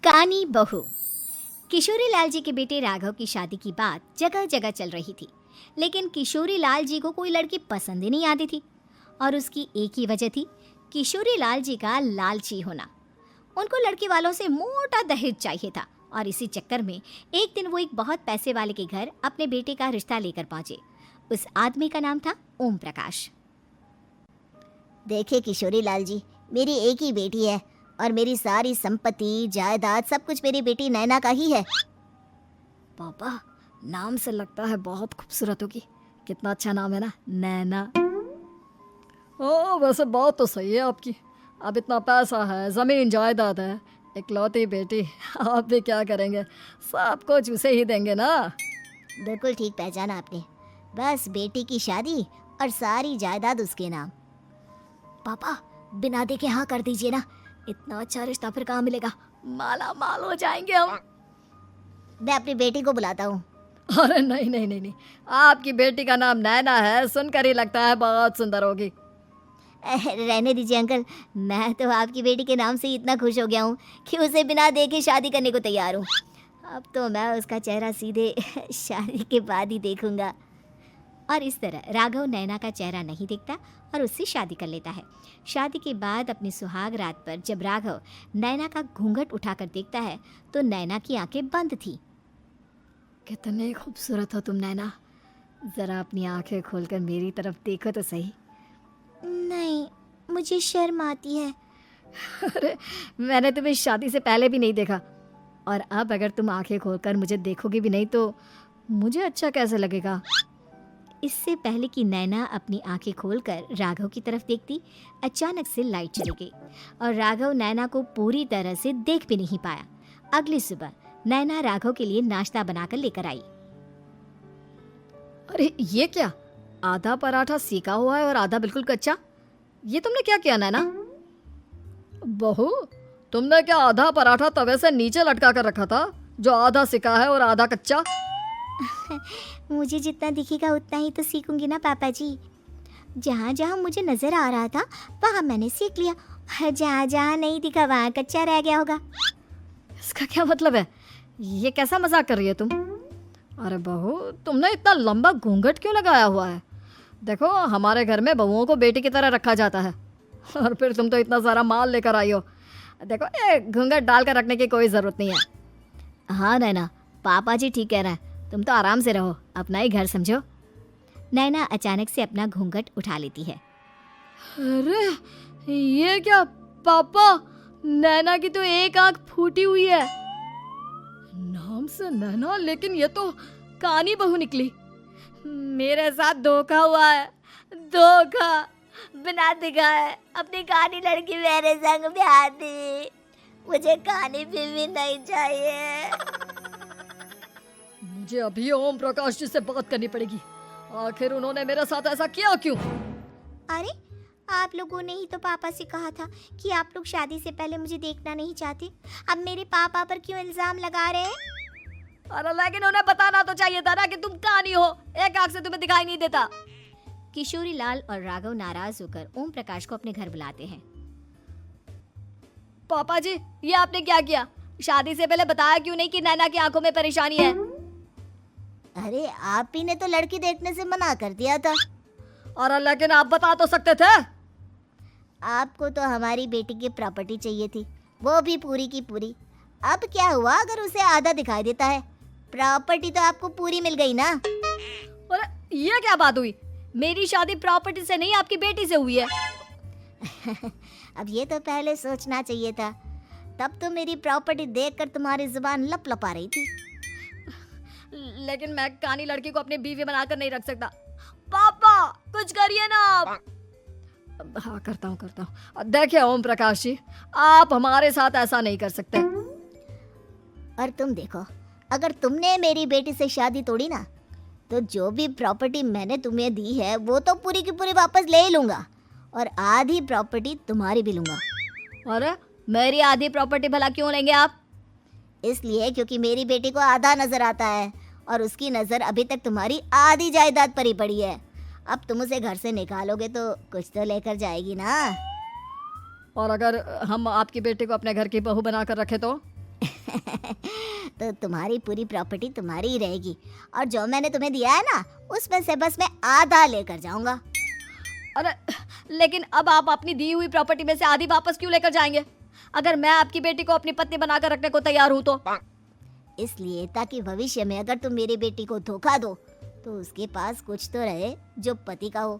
कानी बहू। किशोरी लाल जी के बेटे राघव की शादी की बात जगह जगह चल रही थी, लेकिन किशोरी लाल जी को कोई लड़की पसंद ही नहीं आती थी। और उसकी एक ही वजह थी, किशोरी लाल जी का लालची होना। उनको लड़की वालों से मोटा दहेज चाहिए था और इसी चक्कर में एक दिन वो एक बहुत पैसे वाले के घर अपने बेटे का रिश्ता लेकर पहुंचे। उस आदमी का नाम था ओम प्रकाश। देखिए किशोरी लाल जी, मेरी एक ही बेटी है और मेरी सारी संपत्ति जायदाद सब कुछ मेरी बेटी नैना का ही है। पापा, नाम से लगता है बहुत खूबसूरत होगी। कितना अच्छा नाम है ना, नैना। वैसे बात तो सही है आपकी। अब इतना पैसा है, ज़मीन जायदाद है, इकलौती बेटी, आप भी क्या करेंगे? सब कुछ उसे ही देंगे ना। बिल्कुल ठीक पहचाना आपने। बस बेटी की शादी और सारी जायदाद उसके नाम। पापा, बिना देखे हाँ कर दीजिए ना। इतना अच्छा रिश्ता फिर कहाँ मिलेगा? माला माल हो जाएंगे हम। मैं अपनी बेटी को बुलाता हूँ। अरे नहीं नहीं नहीं नहीं, आपकी बेटी का नाम नैना है, सुनकर ही लगता है बहुत सुंदर होगी। रहने दीजिए अंकल, मैं तो आपकी बेटी के नाम से ही इतना खुश हो गया हूँ कि उसे बिना देखे शादी करने को तैयार हूँ। अब तो मैं उसका चेहरा सीधे शादी के बाद ही देखूंगा। और इस तरह राघव नैना का चेहरा नहीं देखता और उससे शादी कर लेता है। शादी के बाद अपनी सुहाग रात पर जब राघव नैना का घूंघट उठाकर देखता है तो नैना की आंखें बंद थी। कितने खूबसूरत हो तुम नैना, जरा अपनी आंखें खोलकर मेरी तरफ देखो तो सही। नहीं, मुझे शर्म आती है। अरे, मैंने तुम्हें शादी से पहले भी नहीं देखा, और अब अगर तुम आंखें खोलकर मुझे देखोगी भी नहीं तो मुझे अच्छा कैसे लगेगा? इससे पहले कि नैना अपनी आंखें खोलकर राघव की तरफ देखती, अचानक से लाइट चली गई और राघव नैना को पूरी तरह से देख भी नहीं पाया। अगली सुबह नैना राघव के लिए नाश्ता बनाकर लेकर आई। अरे ये क्या, आधा पराठा सेका हुआ है और आधा बिल्कुल कच्चा। ये तुमने क्या किया नैना? बहू, तुमने क्या आधा पराठा तवे से नीचे लटका कर रखा था, जो आधा सेका है और आधा कच्चा? मुझे जितना दिखेगा उतना ही तो सीखूंगी ना पापा जी। जहाँ जहाँ मुझे नजर आ रहा था वहाँ मैंने सीख लिया, जहाँ जहाँ नहीं दिखा वहाँ कच्चा रह गया होगा। इसका क्या मतलब है? ये कैसा मजाक कर रही है तुम? अरे बहू, तुमने इतना लंबा घूंघट क्यों लगाया हुआ है? देखो, हमारे घर में बहुओं को बेटी की तरह रखा जाता है, और फिर तुम तो इतना सारा माल लेकर आई हो। देखो, ये घूंघट डाल कर रखने की कोई ज़रूरत नहीं है। हाँ नैना, पापा जी ठीक कह रहे हैं, तुम तो आराम से रहो, अपना ही घर समझो। नैना अचानक से अपना घूंघट उठा लेती है। अरे ये क्या पापा, नैना की तो एक आंख फूटी हुई है। नाम से नैना, लेकिन ये तो कानी बहू निकली। मेरे साथ धोखा हुआ है, धोखा। बिना दिखाए अपनी कानी लड़की मेरे संग ब्याह दी। मुझे कानी बीवी नहीं चाहिए। मुझे अभी ओम प्रकाश जी से बात करनी पड़ेगी। आखिर उन्होंने मेरे साथ ऐसा किया क्यों? अरे, आप लोगों ने ही तो पापा से कहा था कि आप लोग शादी से पहले मुझे देखना नहीं चाहते। अब मेरे पापा पर क्यों इल्जाम लगा रहे हैं? अरे लेकिन उन्हें बताना तो चाहिए था ना कि तुम कानी हो, एक आंख से तुम्हें दिखाई नहीं देता। किशोरी लाल और राघव नाराज होकर ओम प्रकाश को अपने घर बुलाते हैं। पापा जी, ये आपने क्या किया? शादी से पहले बताया क्यों नहीं कि नैना की आंखों में परेशानी है? अरे, आप ही ने तो लड़की देखने से मना कर दिया था। और लेकिन आप बता तो सकते थे। आपको तो हमारी बेटी की प्रॉपर्टी चाहिए थी, वो भी पूरी की पूरी। अब क्या हुआ अगर उसे आधा दिखाई देता है? प्रॉपर्टी तो आपको पूरी मिल गई ना। और ये क्या बात हुई? मेरी शादी प्रॉपर्टी से नहीं, आपकी बेटी से हुई है। अब ये तो पहले सोचना चाहिए था, तब तो मेरी प्रॉपर्टी देखकर तुम्हारी जुबान लप लपा रही थी। लेकिन मैं कानी लड़की को अपनी बीवी बनाकर नहीं रख सकता। पापा, कुछ करिए ना आप। हाँ, करता हूँ। देखिए ओम प्रकाश जी, आप हमारे साथ ऐसा नहीं कर सकते। और तुम देखो, अगर तुमने मेरी बेटी से शादी तोड़ी ना, तो जो भी प्रॉपर्टी मैंने तुम्हें दी है वो तो पूरी की पूरी वापस ले ही लूंगा, और आधी प्रॉपर्टी तुम्हारी भी लूंगा। अरे, मेरी आधी प्रॉपर्टी भला क्यों लेंगे आप? इसलिए क्योंकि मेरी बेटी को आधा नजर आता है और उसकी नजर अभी तक तुम्हारी आधी जायदाद पर ही पड़ी है। अब तुम उसे घर से निकालोगे तो कुछ तो लेकर जाएगी ना। और अगर हम आपकी बेटी को अपने घर की बहू बनाकर रखे तो? तो तुम्हारी पूरी प्रॉपर्टी तुम्हारी ही रहेगी, और जो मैंने तुम्हें दिया है ना उसमें से बस मैं आधा लेकर जाऊंगा। अरे लेकिन अब आप अपनी दी हुई प्रॉपर्टी में से आधी वापस क्यों लेकर जाएंगे? अगर मैं आपकी बेटी को अपनी पत्नी बनाकर रखने को तैयार हूँ तो। इसलिए ताकि भविष्य में अगर तुम मेरी बेटी को धोखा दो तो उसके पास कुछ तो रहे जो पति का हो।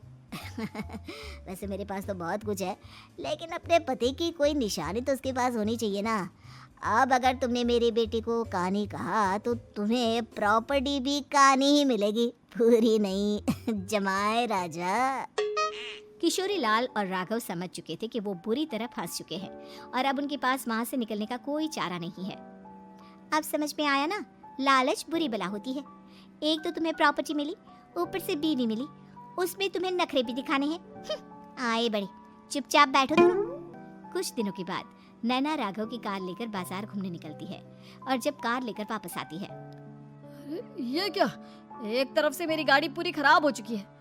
वैसे मेरे पास तो बहुत कुछ है, लेकिन अपने पति की कोई निशानी तो उसके पास होनी चाहिए ना। अब अगर तुमने मेरी बेटी को कहानी कहा तो तुम्हें प्रॉपर्टी भी कहानी ही मिलेगी, पूरी नहीं। जमाए राजा। किशोरी लाल और राघव समझ चुके थे कि वो बुरी तरह फंस चुके हैं और अब उनके पास वहां से निकलने का कोई चारा नहीं है। अब समझ में आया ना, लालच बुरी बला होती है। एक तो तुम्हें प्रॉपर्टी मिली, ऊपर से बीवी मिली, उसमें तुम्हें नखरे भी दिखाने हैं। आए बड़े, चुपचाप बैठो तुम। कुछ दिनों के बाद नैना राघव की कार लेकर बाजार घूमने निकलती है और जब कार लेकर वापस आती है, ये क्या? एक तरफ से मेरी गाड़ी पूरी खराब हो चुकी है।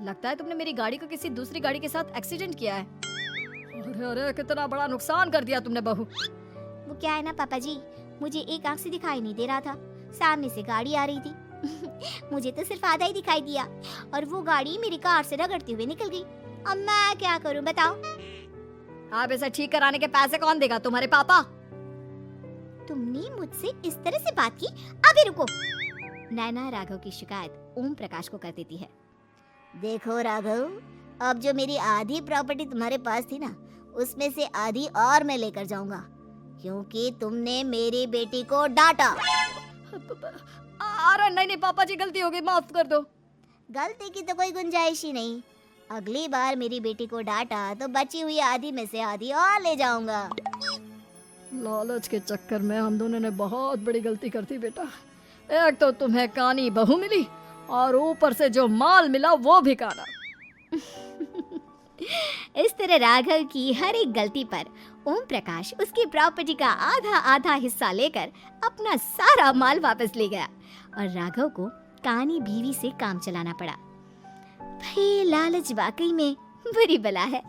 लगता है तुमने मेरी गाड़ी को किसी दूसरी गाड़ी के साथ एक्सीडेंट किया है। अरे अरे, कितना बड़ा नुकसान कर दिया तुमने बहू। वो क्या है ना पापा जी, मुझे एक आंख से दिखाई नहीं दे रहा था, सामने से गाड़ी आ रही थी। मुझे तो सिर्फ आधा ही दिखाई दिया और वो गाड़ी मेरी कार से रगड़ते हुए निकल गई। अब मैं क्या करूं बताओ? आप इसे ठीक कराने के पैसे कौन देगा? तुम्हारे पापा। तुमने मुझसे इस तरह से बात की? अभी रुको। नैना राघव की शिकायत ओम प्रकाश को कर देती है। देखो राघव, अब जो मेरी आधी प्रॉपर्टी तुम्हारे पास थी ना उसमें से आधी और मैं लेकर जाऊंगा, क्योंकि तुमने मेरी बेटी को डांटा। अरे नहीं पापा जी, गलती हो गई, माफ कर दो। गलती की तो कोई गुंजाइश ही नहीं। अगली बार मेरी बेटी को डांटा तो बची हुई आधी में से आधी और ले जाऊंगा। लालच के चक्कर में हम दोनों ने बहुत बड़ी गलती कर दी बेटा। एक तो तुम्हें कानी बहू मिली और ऊपर से जो माल मिला वो भी काना। इस तरह राघव की हर एक गलती पर ओम प्रकाश उसकी प्रॉपर्टी का आधा आधा हिस्सा लेकर अपना सारा माल वापस ले गया और राघव को कानी बीवी से काम चलाना पड़ा। भाई लालच वाकई में बुरी बला है।